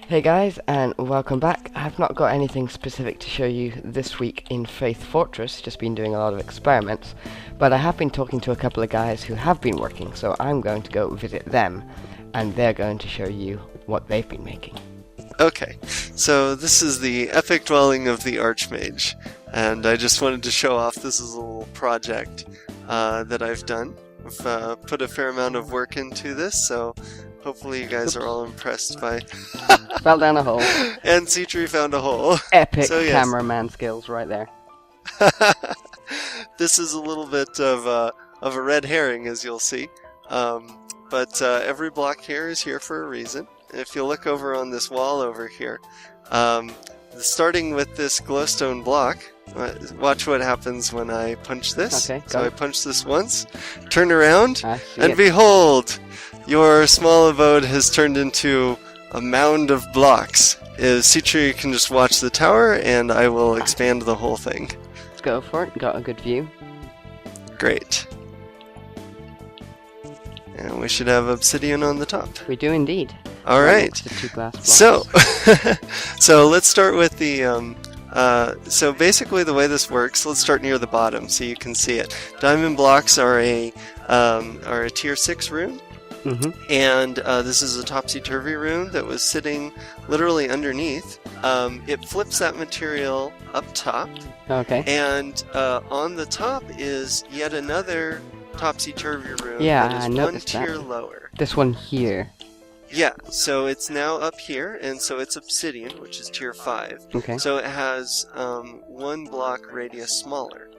Hey guys, and welcome back. I've not got anything specific to show you this week in Faith Fortress, just been doing a lot of experiments, but I have been talking to a couple of guys who have been working, so I'm going to go visit them, and they're going to show you what they've been making. Okay, so this is the epic dwelling of the Archmage, and I just wanted to show off this is a little project that I've done. I've put a fair amount of work into this, so hopefully you guys are all impressed by... Fell down a hole. And C-Tree found a hole. Epic So, yes. cameraman skills right there. This is a little bit of a red herring, as you'll see. But every block here is here for a reason. If you look over on this wall over here, starting with this glowstone block, watch what happens when I punch this. Okay, so I punch this once, turn around, and it. behold! Your small abode has turned into a mound of blocks. C-Tree can just watch the tower, and I will expand the whole thing. Let's go for it. Got a good view. Great. And we should have obsidian on the top. We do indeed. Alright. The two glass blocks. So let's start with the... so basically the way this works, let's start near the bottom so you can see it. Diamond blocks are a tier 6 rune. Mm-hmm. And this is a Topsy Turvy rune that was sitting literally underneath. It flips that material up top. Okay. And on the top is yet another Topsy Turvy rune Yeah, that I is one noticed tier that. lower. This one here. Yeah, so it's now up here, and so it's obsidian, which is tier 5. Okay. So it has 1 block radius smaller.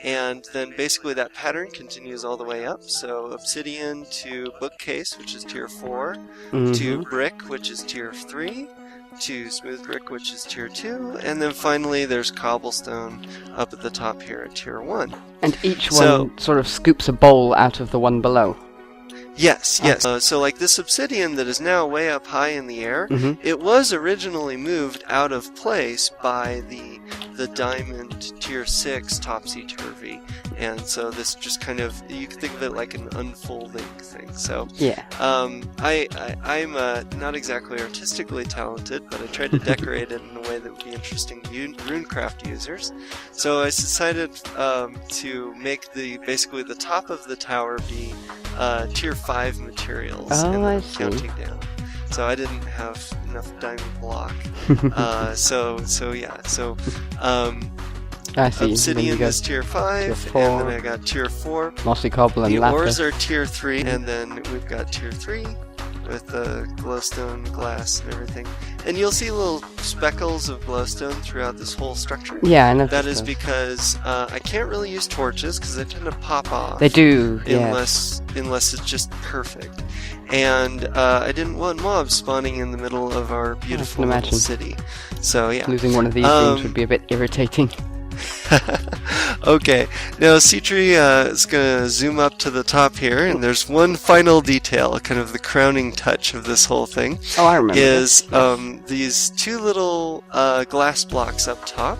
And then basically that pattern continues all the way up. So obsidian to bookcase, which is tier 4, to brick, which is tier 3, to smooth brick, which is tier 2, and then finally there's cobblestone up at the top here at tier 1. And each one sort of scoops a bowl out of the one below. Yes, yes. So like this obsidian that is now way up high in the air, it was originally moved out of place by the diamond tier 6 Topsy Turvy, and so this just kind of, you can think of it like an unfolding thing. So yeah, I'm not exactly artistically talented, but I tried to decorate it in a way that would be interesting to Runecraft users. So I decided to make basically the top of the tower be tier 5 materials, and then counting down. So I didn't have enough diamond block. I see. Obsidian is tier 5, and then I got tier 4. Mossy cobble and the lapis. ores are tier 3, and then we've got tier 3 with the glowstone glass and everything. And you'll see little speckles of glowstone throughout this whole structure. Yeah, I know. That is because I can't really use torches because they tend to pop off. They do, unless it's just perfect. And I didn't want mobs spawning in the middle of our beautiful little city. So yeah, losing one of these things would be a bit irritating. Okay, now C-Tree is going to zoom up to the top here, and there's one final detail, kind of the crowning touch of this whole thing. Oh, I remember. Is these two little glass blocks up top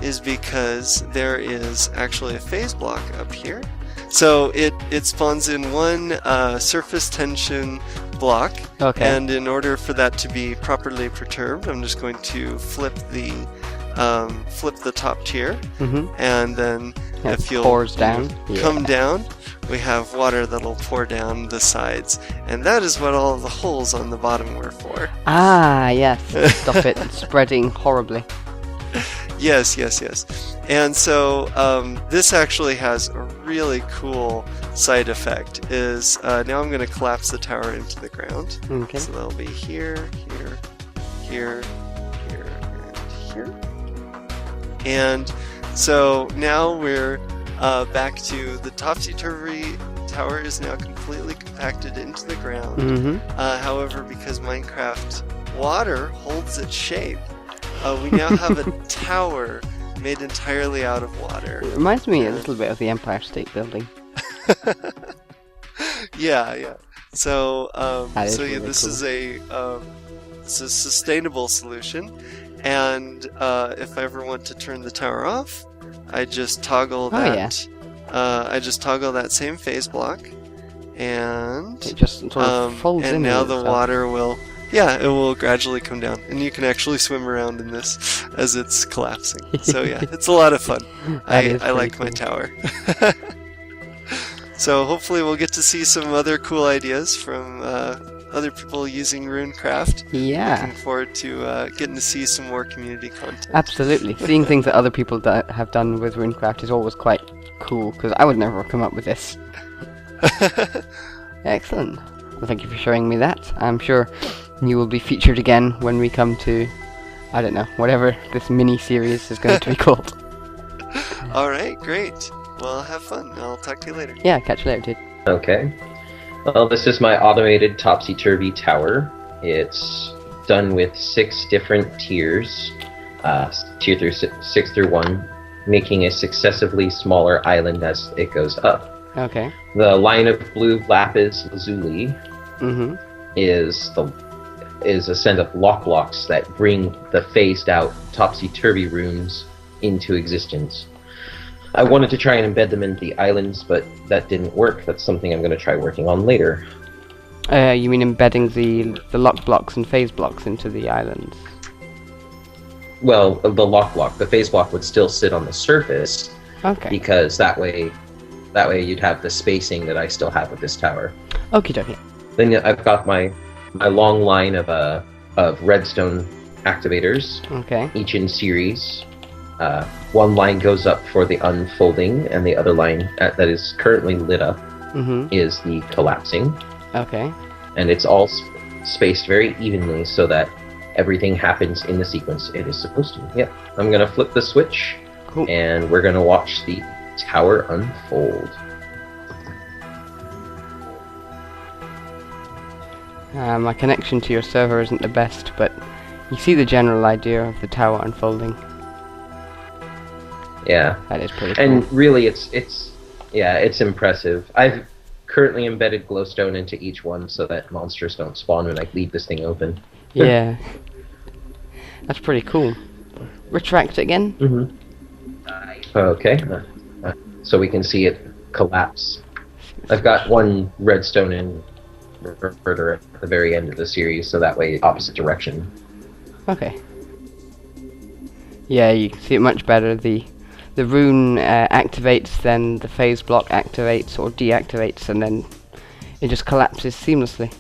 is because there is actually a phase block up here. So it spawns in one surface tension block, and in order for that to be properly perturbed, I'm just going to flip the top tier, and then if you'll come down, we have water that'll pour down the sides, and that is what all of the holes on the bottom were for. Ah, yes. Stop it spreading horribly. Yes. And so this actually has a really cool side effect. Is now I'm going to collapse the tower into the ground. Okay. So they'll be here, and here. And so now we're back to the Topsy Turvy Tower is now completely compacted into the ground. However, because Minecraft water holds its shape, we now have a tower made entirely out of water. It reminds me a little bit of the Empire State Building. Yeah. So, really this cool. is it's a sustainable solution, and if I ever want to turn the tower off, I just toggle that. I just toggle that same phase block, and it just sort of folds in. And now the water will yeah, it will gradually come down, and you can actually swim around in this as it's collapsing. So yeah, it's a lot of fun. I like my tower. So hopefully we'll get to see some other cool ideas from other people using Runecraft. Yeah. Looking forward to getting to see some more community content. Absolutely. Seeing things that other people have done with Runecraft is always quite cool, because I would never come up with this. Excellent. Well, thank you for showing me that. I'm sure you will be featured again when we come to, I don't know, whatever this mini-series is going to be called. Alright, great. Well, have fun. I'll talk to you later. Yeah, catch you later, dude. Okay. Well, this is my automated Topsy Turvy Tower. It's done with 6 different tiers, tier through 6 through 1, making a successively smaller island as it goes up. Okay. The line of blue lapis lazuli is a set of lock blocks that bring the phased out topsy-turvy rooms into existence. I wanted to try and embed them into the islands, but that didn't work. That's something I'm going to try working on later. You mean embedding the lock blocks and phase blocks into the islands? Well, the lock block. The phase block would still sit on the surface. Okay. Because that way you'd have the spacing that I still have with this tower. Okie dokie. Then I've got my long line of redstone activators, Okay. each in series. One line goes up for the unfolding, and the other line that is currently lit up is the collapsing. Okay. And it's all spaced very evenly so that everything happens in the sequence it is supposed to. Yep. I'm going to flip the switch, and we're going to watch the tower unfold. My connection to your server isn't the best, but you see the general idea of the tower unfolding. Yeah. That is pretty cool. And really, it's impressive. I've currently embedded glowstone into each one so that monsters don't spawn when I leave this thing open. Yeah. That's pretty cool. Retract it again. Okay. So we can see it collapse. I've got one redstone in further at the very end of the series, so that way opposite direction. Okay. Yeah, you can see it much better. The rune activates, then the phase block activates or deactivates, and then it just collapses seamlessly.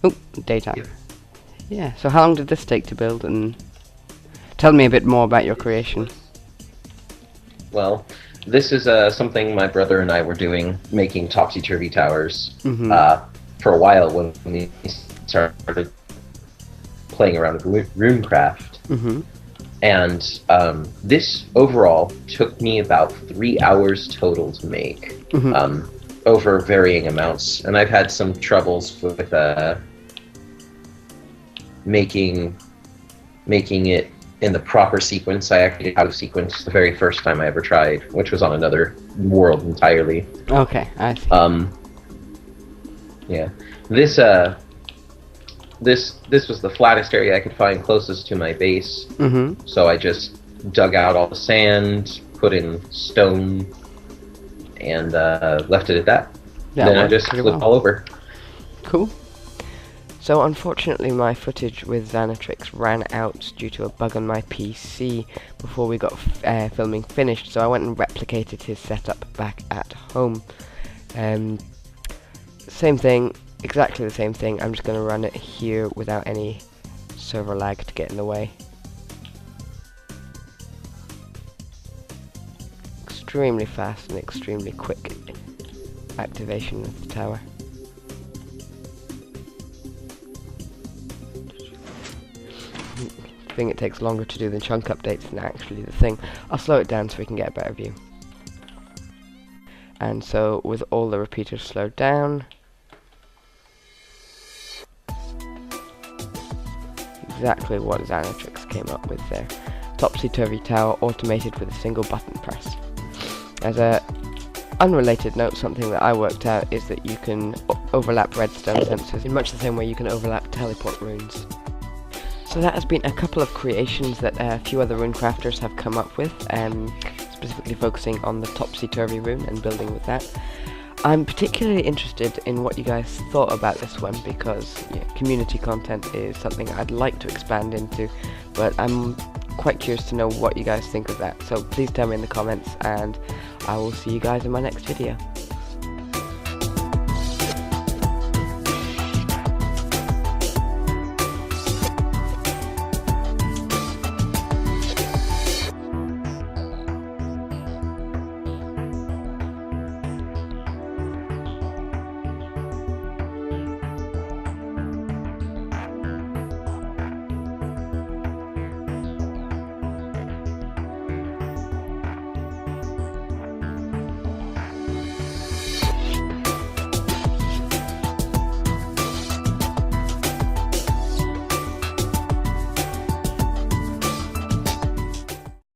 Oh, daytime. Yeah, so how long did this take to build, and tell me a bit more about your creation. Well, this is something my brother and I were doing, making Topsy Turvy Towers for a while when we started playing around with Runecraft. And this overall took me about 3 hours total to make, over varying amounts. And I've had some troubles with making it in the proper sequence. I actually out of sequence the very first time I ever tried, which was on another world entirely. Okay, I see. Yeah. This was the flattest area I could find closest to my base. So I just dug out all the sand, put in stone, and left it at that. Then I just flipped all over. Cool. So unfortunately my footage with Xanatrix ran out due to a bug on my PC before we got filming finished, so I went and replicated his setup back at home. Same thing, exactly the same thing. I'm just going to run it here without any server lag to get in the way. Extremely fast and extremely quick activation of the tower. I think it takes longer to do the chunk updates than actually the thing. I'll slow it down so we can get a better view. And so with all the repeaters slowed down, exactly what Xanatrix came up with there. Topsy Turvy Tower automated with a single button press. As a unrelated note, something that I worked out is that you can overlap redstone sensors in much the same way you can overlap teleport runes. So that has been a couple of creations that a few other Runecrafters have come up with, specifically focusing on the Topsy Turvy rune and building with that. I'm particularly interested in what you guys thought about this one, because community content is something I'd like to expand into, but I'm quite curious to know what you guys think of that. So please tell me in the comments, and I will see you guys in my next video.